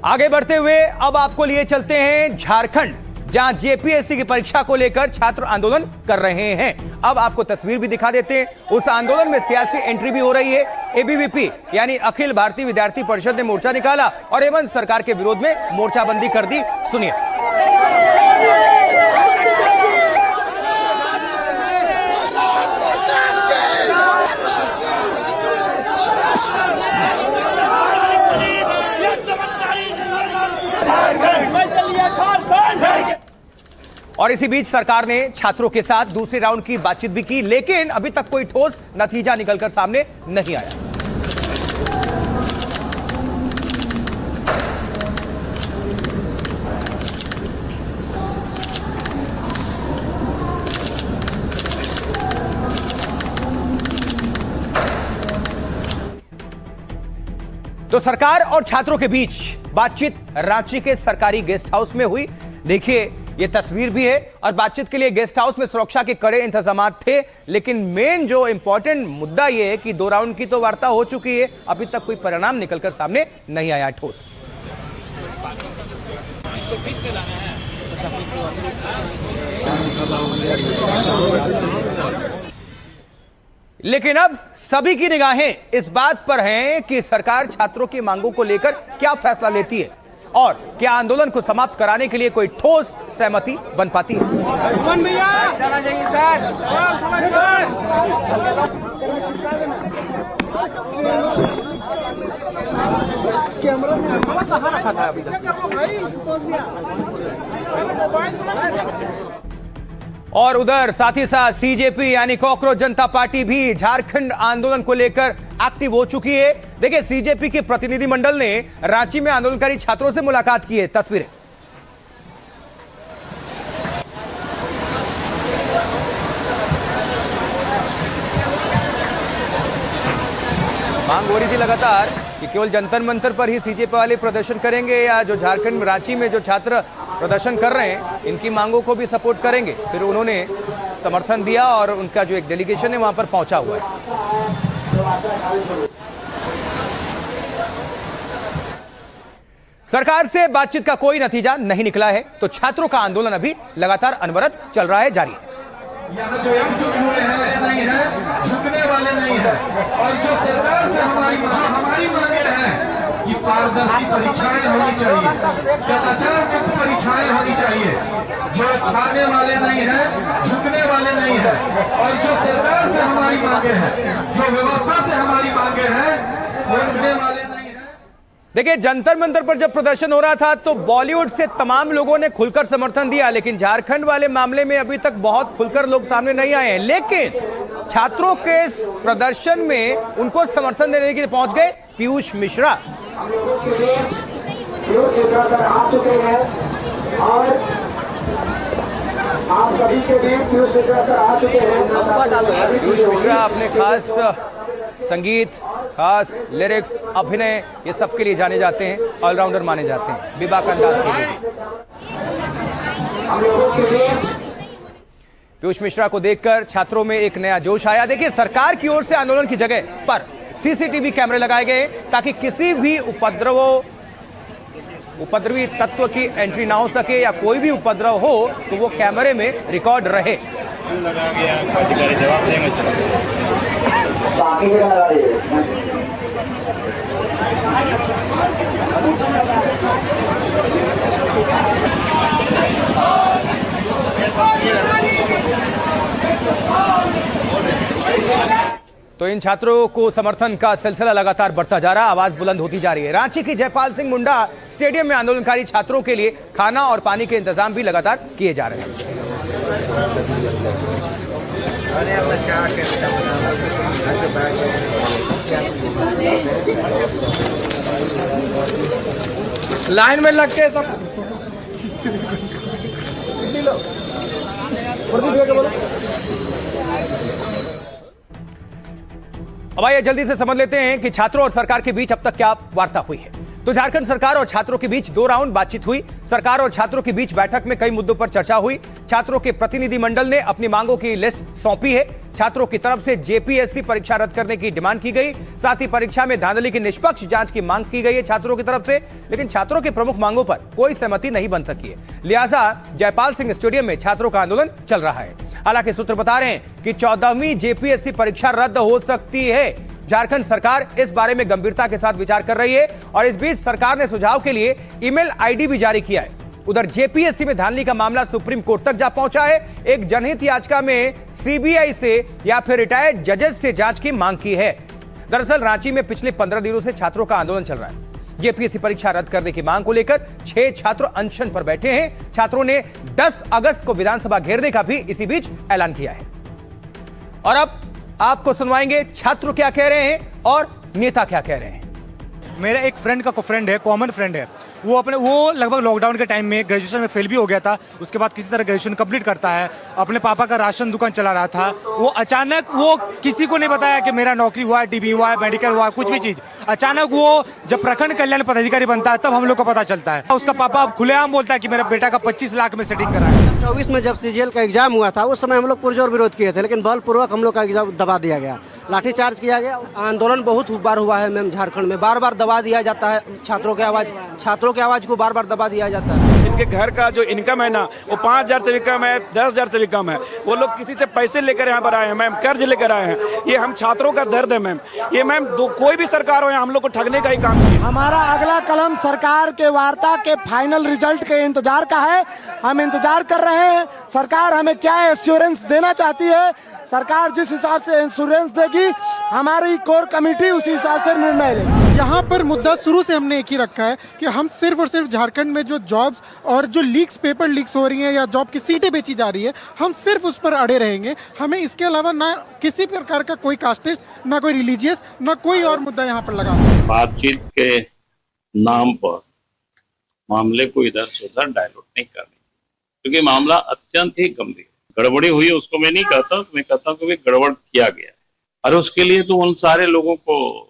आगे बढ़ते हुए अब आपको लिए चलते हैं झारखंड, जहां जेपीएससी की परीक्षा को लेकर छात्र आंदोलन कर रहे हैं। अब आपको तस्वीर भी दिखा देते हैं। उस आंदोलन में सियासी एंट्री भी हो रही है। एबीवीपी यानी अखिल भारतीय विद्यार्थी परिषद ने मोर्चा निकाला और हेमंत सरकार के विरोध में मोर्चाबंदी कर दी। सुनिए। और इसी बीच सरकार ने छात्रों के साथ दूसरे राउंड की बातचीत भी की, लेकिन अभी तक कोई ठोस नतीजा निकलकर सामने नहीं आया। तो सरकार और छात्रों के बीच बातचीत रांची के सरकारी गेस्ट हाउस में हुई। देखिए, ये तस्वीर भी है। और बातचीत के लिए गेस्ट हाउस में सुरक्षा के कड़े इंतजाम थे, लेकिन मेन जो इंपॉर्टेंट मुद्दा ये है कि 2 राउंड की तो वार्ता हो चुकी है, अभी तक कोई परिणाम निकलकर सामने नहीं आया ठोस। लेकिन अब सभी की निगाहें इस बात पर हैं कि सरकार छात्रों की मांगों को लेकर क्या फैसला लेती है और क्या आंदोलन को समाप्त कराने के लिए कोई ठोस सहमति बन पाती है। और उधर साथ ही साथ सीजेपी यानी कॉकरोच जनता पार्टी भी झारखंड आंदोलन को लेकर एक्टिव हो चुकी है। देखिए, सीजेपी के प्रतिनिधिमंडल ने रांची में आंदोलनकारी छात्रों से मुलाकात की है। तस्वीरें मांग हो रही थी लगातार कि केवल जंतर मंतर पर ही सीजेपी वाले प्रदर्शन करेंगे या जो झारखंड में रांची में जो छात्र प्रदर्शन कर रहे हैं इनकी मांगों को भी सपोर्ट करेंगे। फिर उन्होंने समर्थन दिया और उनका जो एक डेलीगेशन है वहां पर पहुंचा हुआ है। सरकार से बातचीत का कोई नतीजा नहीं निकला है, तो छात्रों का आंदोलन अभी लगातार अनवरत चल रहा है, जारी है। यहाँ जो एकजुट हुए हैं नहीं है, झुकने वाले नहीं है। और जो सरकार से हमारी मांगे हैं कि पारदर्शी परीक्षाएं होनी चाहिए, कदाचार मुक्त परीक्षाएं होनी चाहिए। जो छाने वाले नहीं है, झुकने वाले नहीं है। और जो सरकार से हमारी मांगे हैं, जो व्यवस्था से हमारी मांगे हैं, वो झुकने वाले नहीं है। देखिए, जंतर मंतर पर जब प्रदर्शन हो रहा था तो बॉलीवुड से तमाम लोगों ने खुलकर समर्थन दिया, लेकिन झारखंड वाले मामले में अभी तक बहुत खुलकर लोग सामने नहीं आए हैं। लेकिन छात्रों के इस प्रदर्शन में उनको समर्थन देने के लिए पहुंच गए पीयूष मिश्रा। आप सभी के बीच पीयूष मिश्रा सर आ चुके हैं। पीयूष मिश्रा अपने खास संगीत, खास लिरिक्स, अभिनय, ये सब के लिए जाने जाते हैं, ऑलराउंडर माने जाते हैं, बेबाक अंदाज के लिए। पीयूष मिश्रा को देखकर छात्रों में एक नया जोश आया। देखिए, सरकार की ओर से आंदोलन की जगह पर सीसीटीवी कैमरे लगाए गए ताकि किसी भी उपद्रवी तत्व की एंट्री ना हो सके या कोई भी उपद्रव हो तो वो कैमरे में रिकॉर्ड रहे। लगा गया, अधिकारी जवाब देंगे। तो इन छात्रों को समर्थन का सिलसिला लगातार बढ़ता जा रहा, आवाज बुलंद होती जा रही है। रांची की जयपाल सिंह मुंडा स्टेडियम में आंदोलनकारी छात्रों के लिए खाना और पानी के इंतजाम भी लगातार किए जा रहे हैं। लाइन में लग के सब अब आइए जल्दी से समझ लेते हैं कि छात्रों और सरकार के बीच अब तक क्या वार्ता हुई है। तो झारखंड सरकार और छात्रों के बीच 2 राउंड बातचीत हुई। सरकार और छात्रों के बीच बैठक में कई मुद्दों पर चर्चा हुई। छात्रों के प्रतिनिधिमंडल ने अपनी मांगों की लिस्ट सौंपी है। छात्रों की तरफ से जेपीएससी परीक्षा रद्द करने की डिमांड की गई। साथ ही परीक्षा में धांधली की निष्पक्ष जांच की मांग की गई है छात्रों की तरफ से। लेकिन छात्रों के प्रमुख मांगों पर कोई सहमति नहीं बन सकी है, लिहाजा जयपाल सिंह स्टेडियम में छात्रों का आंदोलन चल रहा है। हालांकि सूत्र बता रहे हैं कि 14वीं जेपीएससी परीक्षा रद्द हो सकती है। झारखंड सरकार इस बारे में गंभीरता के साथ विचार कर रही है और इस बीच सरकार ने सुझाव के लिए ईमेल आईडी भी जारी किया है। उधर जेपीएससी में धांधली का मामला सुप्रीम कोर्ट तक जा पहुंचा है। एक जनहित याचिका में सीबीआई से या फिर रिटायर्ड जजेस से जांच की मांग की है। दरअसल रांची में पिछले 15 दिनों से छात्रों का आंदोलन चल रहा है। जेपीएससी परीक्षा रद्द करने की मांग को लेकर 6 छात्र अनशन पर बैठे हैं। छात्रों ने 10 अगस्त को विधानसभा घेरने का भी इसी बीच ऐलान किया है। और अब आपको सुनवाएंगे छात्र क्या कह रहे हैं और नेता क्या कह रहे हैं। मेरा एक फ्रेंड का फ्रेंड है, कॉमन फ्रेंड है। वो लगभग लॉकडाउन के टाइम में ग्रेजुएशन में फेल भी हो गया था। उसके बाद किसी तरह ग्रेजुएशन कंप्लीट करता है। अपने पापा का राशन दुकान चला रहा था। वो अचानक वो किसी को नहीं बताया कि मेरा नौकरी हुआ है, डीबी हुआ है, मेडिकल हुआ है, कुछ भी चीज़। अचानक वो जब प्रखंड कल्याण पदाधिकारी बनता है तब हम लोग को पता चलता है। उसका पापा खुलेआम बोलता है कि मेरा बेटा का 25 लाख में सेटिंग करा है। 24 में जब सीजीएल का एग्जाम हुआ था उस समय हम लोग पुरजोर विरोध किए थे, लेकिन बलपूर्वक हम लोग का एग्जाम दबा दिया गया, लाठीचार्ज किया गया। आंदोलन बहुत बार हुआ है मैम झारखंड में, बार बार दबा दिया जाता है। छात्रों की आवाज को बार बार दबा दिया जाता है। इनके घर का जो इनकम है ना वो 5,000 से भी कम है, 10,000 से भी कम है। वो लोग किसी से पैसे लेकर यहाँ पर आए हैं मैम, कर्ज लेकर आए हैं। ये हम छात्रों का दर्द है मैम। ये मैम कोई भी सरकार हो हम लोग को ठगने का ही काम किया। हमारा अगला कलम सरकार के वार्ता के फाइनल रिजल्ट के इंतजार का है। हम इंतजार कर रहे हैं सरकार हमें क्या एश्योरेंस देना चाहती है। सरकार जिस हिसाब से इंश्योरेंस देगी हमारी कोर कमेटी उसी हिसाब से निर्णय लेगी। यहाँ पर मुद्दा शुरू से हमने एक ही रखा है कि हम सिर्फ और सिर्फ झारखंड में जो जॉब्स और जो लीक्स पेपर लीक्स हो रही हैं या जॉब की सीटें बेची जा रही है हम सिर्फ उस पर अड़े रहेंगे। हमें इसके अलावा ना किसी प्रकार का कोई कास्टेस्ट, ना कोई रिलीजियस, ना कोई और मुद्दा यहाँ पर लगा। बातचीत के नाम पर मामले को इधर से उधर डायवर्ट नहीं करनी, क्योंकि मामला अत्यंत ही गंभीर। गड़बड़ी हुई है उसको मैं नहीं कहता, मैं कहता हूँ कि गड़बड़ किया गया है और उसके लिए तो उन सारे लोगों को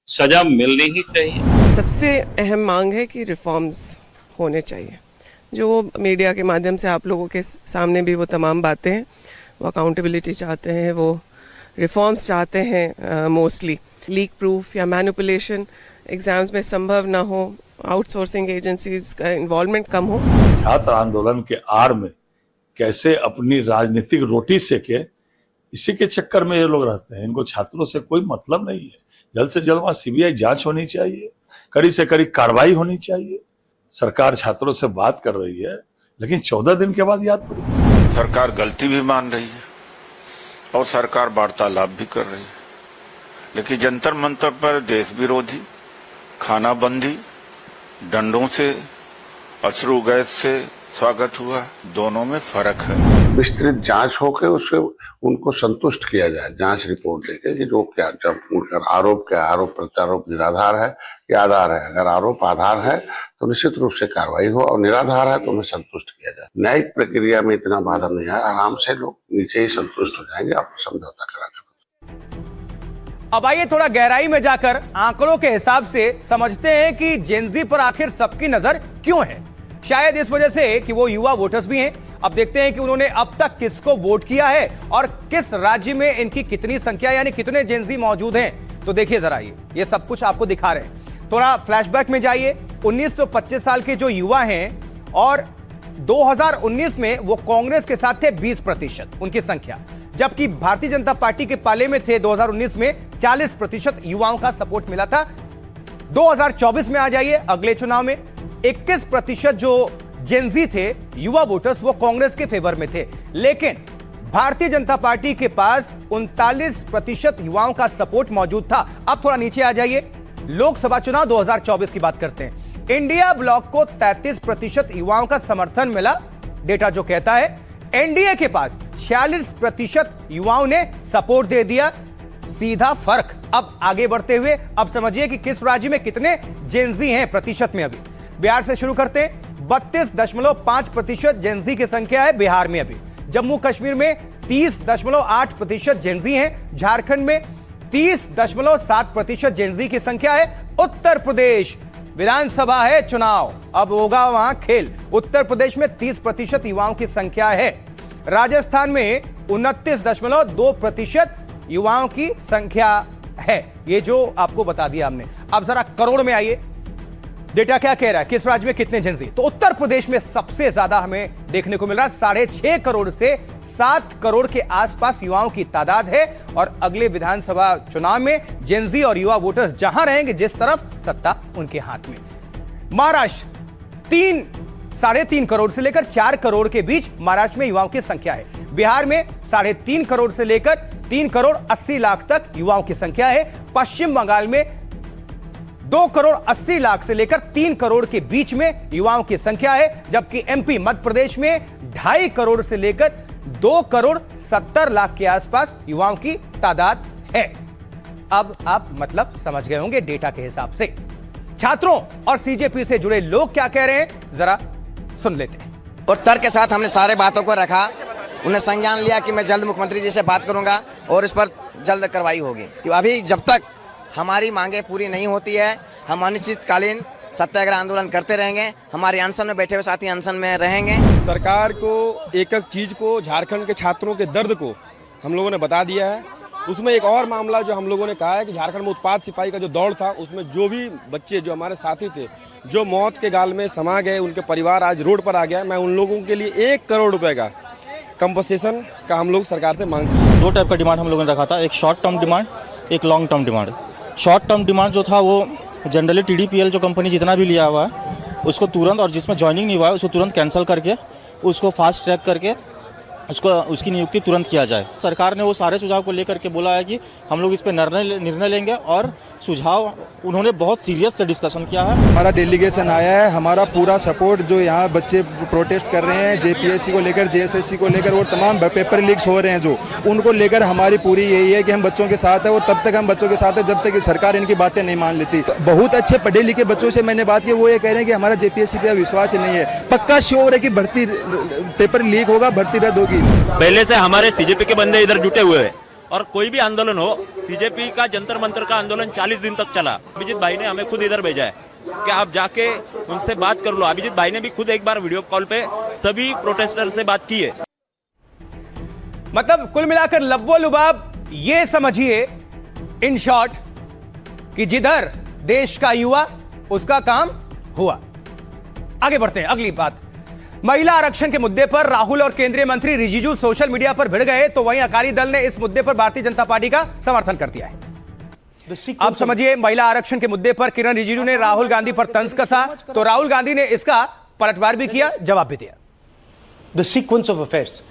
सजा मिलनी ही चाहिए। सबसे अहम मांग है कि रिफॉर्म्स होने चाहिए। जो मीडिया के माध्यम से आप लोगों के सामने भी वो तमाम बातें हैं, वो अकाउंटेबिलिटी चाहते हैं, वो रिफॉर्म्स चाहते हैं। मोस्टली लीक प्रूफ या मैनिपुलेशन एग्जाम्स में संभव ना हो, आउटसोर्सिंग एजेंसीज का इन्वॉल्वमेंट कम हो। छात्र आंदोलन के आड़ में कैसे अपनी राजनीतिक रोटी सेके, इसी के चक्कर में ये लोग रहते हैं। इनको छात्रों से कोई मतलब नहीं है। जल्द से जल्द वहाँ सीबीआई जांच होनी चाहिए, कड़ी से कड़ी कार्रवाई होनी चाहिए। सरकार छात्रों से बात कर रही है लेकिन 14 दिन के बाद याद पड़ी। सरकार गलती भी मान रही है और सरकार वार्तालाप भी कर रही है, लेकिन जंतर मंतर पर देश विरोधी, खानाबंदी, डंडों से, अश्रु गैस से स्वागत हुआ। दोनों में फर्क है। विस्तृत जांच होकर उससे उनको संतुष्ट किया जाए, जांच रिपोर्ट देके कि जो क्या, जब उनका आरोप क्या, आरोप प्रत्यारोप निराधार है या आधार है। अगर आरोप आधार है तो निश्चित रूप से कार्रवाई हो और निराधार है तो उन्हें संतुष्ट किया जाए। न्यायिक प्रक्रिया में इतना बाधा नहीं है, आराम से लोग नीचे ही संतुष्ट हो जाएंगे, आपको समझौता करा। अब आइए थोड़ा गहराई में जाकर आंकड़ों के हिसाब से समझते हैं कि जेनजी पर आखिर सबकी नजर क्यों है। शायद इस वजह से कि वो युवा वोटर्स भी हैं। अब देखते हैं कि उन्होंने अब तक किसको वोट किया है और किस राज्य में इनकी कितनी संख्या यानी कितने जेनजी मौजूद हैं। तो देखिए जरा, ये सब कुछ आपको दिखा रहे हैं। थोड़ा फ्लैशबैक में जाइए। 19-25 साल के जो युवा हैं और 2019 में वो कांग्रेस के साथ थे 20% उनकी संख्या, जबकि भारतीय जनता पार्टी के पाले में थे 2019 में 40% युवाओं का सपोर्ट मिला था। 2024 में आ जाइए, अगले चुनाव में 21% जो जेनजी थे युवा वोटर्स वो कांग्रेस के फेवर में थे, लेकिन भारतीय जनता पार्टी के पास 39% युवाओं का सपोर्ट मौजूद था। अब थोड़ा नीचे आ जाइए, लोकसभा चुनाव 2024 की बात करते हैं। इंडिया ब्लॉक को 33% युवाओं का समर्थन मिला, डेटा जो कहता है। एनडीए के पास 46% युवाओं ने सपोर्ट दे दिया। सीधा फर्क। अब आगे बढ़ते हुए अब समझिए कि किस राज्य में कितने जेनजी हैं प्रतिशत में। अभी बिहार से शुरू करते हैं। 32.5% जेनजी की संख्या है बिहार में। अभी जम्मू कश्मीर में 30.8% जेनजी हैं। झारखंड में 30.7% जेनजी की संख्या है। उत्तर प्रदेश विधानसभा है चुनाव, अब होगा वहां खेल। उत्तर प्रदेश में 30% युवाओं की संख्या है, राजस्थान में 29.2% युवाओं की संख्या है। ये जो आपको बता दिया हमने। अब जरा करोड़ में आइए, डेटा क्या कह रहा है, किस राज्य में कितने जेंजी? तो उत्तर प्रदेश में सबसे ज्यादा हमें देखने को मिल रहा है, 6.5 करोड़ से 7 करोड़ के आसपास युवाओं की तादाद है। और अगले विधानसभा चुनाव में जेंजी और युवा वोटर्स जहां रहेंगे, जिस तरफ सत्ता उनके हाथ में। महाराष्ट्र 3.5 करोड़ से लेकर 4 करोड़ के बीच महाराष्ट्र में युवाओं की संख्या है। बिहार में 3.5 करोड़ से लेकर 3 करोड़ 80 लाख तक युवाओं की संख्या है। पश्चिम बंगाल में 2 करोड़ 80 लाख से लेकर 3 करोड़ के बीच में युवाओं की संख्या है। जबकि एमपी मध्य प्रदेश में 2.5 करोड़ से लेकर 2 करोड़ 70 लाख के आसपास युवाओं की तादाद है। अब आप मतलब समझ गए होंगे डेटा के हिसाब से। छात्रों और सीजेपी से जुड़े लोग क्या कह रहे हैं, जरा सुन लेते हैं। और तर्क के साथ हमने सारे बातों को रखा, उन्हें संज्ञान लिया कि मैं जल्द मुख्यमंत्री जी से बात करूंगा और इस पर जल्द कार्रवाई होगी। अभी जब तक हमारी मांगे पूरी नहीं होती है, हम अनिश्चितकालीन सत्याग्रह आंदोलन करते रहेंगे। हमारे अनशन में बैठे हुए साथी अनशन में रहेंगे। सरकार को एक एक चीज़ को, झारखंड के छात्रों के दर्द को हम लोगों ने बता दिया है। उसमें एक और मामला जो हम लोगों ने कहा है कि झारखंड में उत्पाद सिपाही का जो दौड़ था, उसमें जो भी बच्चे जो हमारे साथी थे जो मौत के गाल में समा गए, उनके परिवार आज रोड पर आ गया। मैं उन लोगों के लिए 1 करोड़ रुपए का कंपनसेशन का हम लोग सरकार से मांग की। 2 टाइप का डिमांड हम लोगों ने रखा था, एक शॉर्ट टर्म डिमांड, एक long term demand. Short term demand जो था वो जनरली टीडीपीएल जो कंपनी जितना भी लिया हुआ है उसको तुरंत, और जिसमें ज्वाइनिंग नहीं हुआ है उसको तुरंत कैंसिल करके उसको फास्ट ट्रैक करके उसकी नियुक्ति तुरंत किया जाए। सरकार ने वो सारे सुझाव को लेकर के बोला है कि हम लोग इस पर निर्णय लेंगे और सुझाव उन्होंने बहुत सीरियस से डिस्कशन किया है। हमारा डेलीगेशन आया है, हमारा पूरा सपोर्ट जो यहाँ बच्चे प्रोटेस्ट कर रहे हैं जेपीएससी को लेकर, जेएसएससी को लेकर और तमाम पेपर लीक्स हो रहे हैं जो, उनको लेकर हमारी पूरी यही है कि हम बच्चों के साथ है और तब तक हम बच्चों के साथ है जब तक सरकार इनकी बातें नहीं मान लेती। बहुत अच्छे पढ़े लिखे बच्चों से मैंने बात की, वो ये कह रहे हैं कि हमारा जेपीएससी पे विश्वास ही नहीं है, पक्का श्योर है कि भर्ती पेपर लीक होगा, भर्ती रद्द होगी। पहले से हमारे सीजेपी के बंदे इधर जुटे हुए हैं और कोई भी आंदोलन हो, सीजेपी का जंतर मंतर का आंदोलन 40 दिन तक चला। अभिजीत भाई ने हमें खुद इधर भेजा है कि आप जाके उनसे बात कर लो। अभिजीत भाई ने भी खुद एक बार वीडियो कॉल पे सभी प्रोटेस्टर से बात की है। मतलब कुल मिलाकर लब्बो लुबाब ये समझिए इन शॉर्ट कि जिधर देश का युवा उसका काम हुआ। आगे बढ़ते हैं, अगली बात। महिला आरक्षण के मुद्दे पर राहुल और केंद्रीय मंत्री रिजिजू सोशल मीडिया पर भिड़ गए, तो वहीं अकाली दल ने इस मुद्दे पर भारतीय जनता पार्टी का समर्थन कर दिया है। अब समझिए, महिला आरक्षण के मुद्दे पर किरण रिजिजू ने राहुल गांधी पर तंज कसा, तो राहुल गांधी ने इसका पलटवार भी किया, जवाब भी दिया। The sequence of affairs